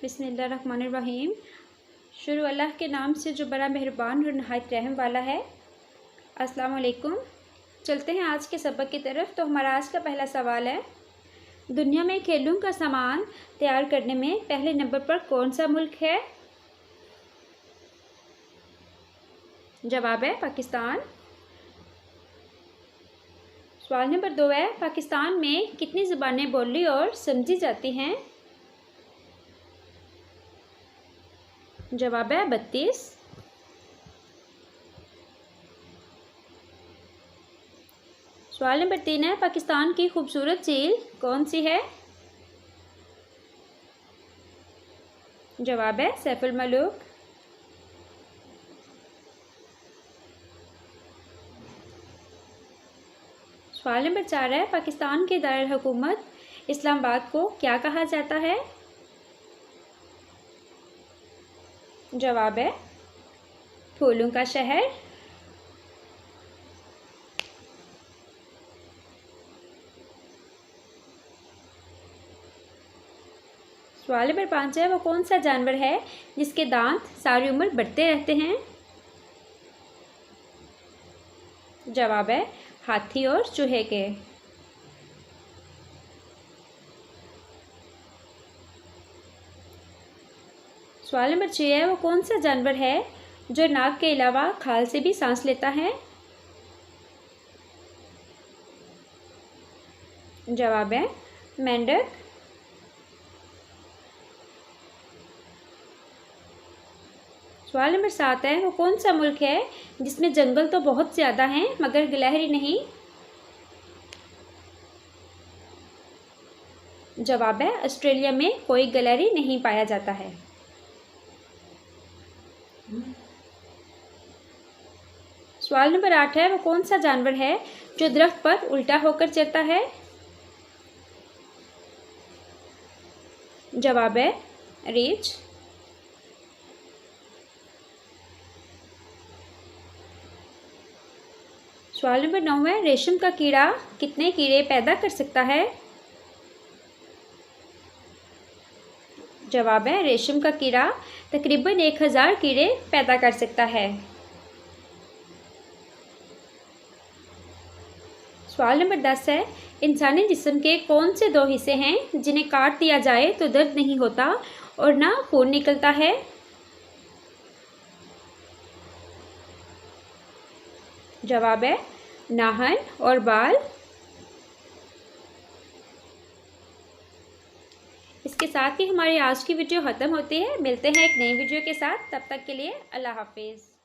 बिस्मिल्लाहिर्रहमानिर्रहीम। शुरू अल्लाह के नाम से जो बड़ा मेहरबान और नहायत रहम वाला है। अस्सलाम वालेकुम। चलते हैं आज के सबक की तरफ। तो हमारा आज का पहला सवाल है, दुनिया में खेलों का सामान तैयार करने में पहले नंबर पर कौन सा मुल्क है? जवाब है पाकिस्तान। सवाल नंबर 2 है, पाकिस्तान में कितनी ज़ुबानें बोली और समझी जाती हैं? जवाब है 32। सवाल नंबर 3 है, पाकिस्तान की खूबसूरत झील कौन सी है? जवाब है सैफुल मलूक। सवाल नंबर 4 है, पाकिस्तान के दारुल हुकूमत इस्लामाबाद को क्या कहा जाता है? जवाब है फूलों का शहर। सवाल नंबर 5 है, वो कौन सा जानवर है जिसके दांत सारी उम्र बढ़ते रहते हैं? जवाब है हाथी और चूहे के। सवाल नंबर 6 है, वो कौन सा जानवर है जो नाक के अलावा खाल से भी सांस लेता है? जवाब है मेंढक। सवाल नंबर 7 है, वो कौन सा मुल्क है जिसमें जंगल तो बहुत ज़्यादा हैं मगर गिलहरी नहीं? जवाब है ऑस्ट्रेलिया में कोई गिलहरी नहीं पाया जाता है। सवाल नंबर 8 है, वो कौन सा जानवर है जो दरख्त पर उल्टा होकर चलता है? जवाब है रीछ। सवाल नंबर 9 है, रेशम का कीड़ा कितने कीड़े पैदा कर सकता है? जवाब है रेशम का कीड़ा तकरीबन 1000 कीड़े पैदा कर सकता है। सवाल नंबर 10 है, इंसानी जिस्म के कौन से 2 हिस्से हैं जिन्हें काट दिया जाए तो दर्द नहीं होता और ना खून निकलता है? जवाब है नाहन और बाल। इसके साथ ही हमारी आज की वीडियो ख़त्म होती है। मिलते हैं एक नई वीडियो के साथ, तब तक के लिए अल्लाह हाफिज़।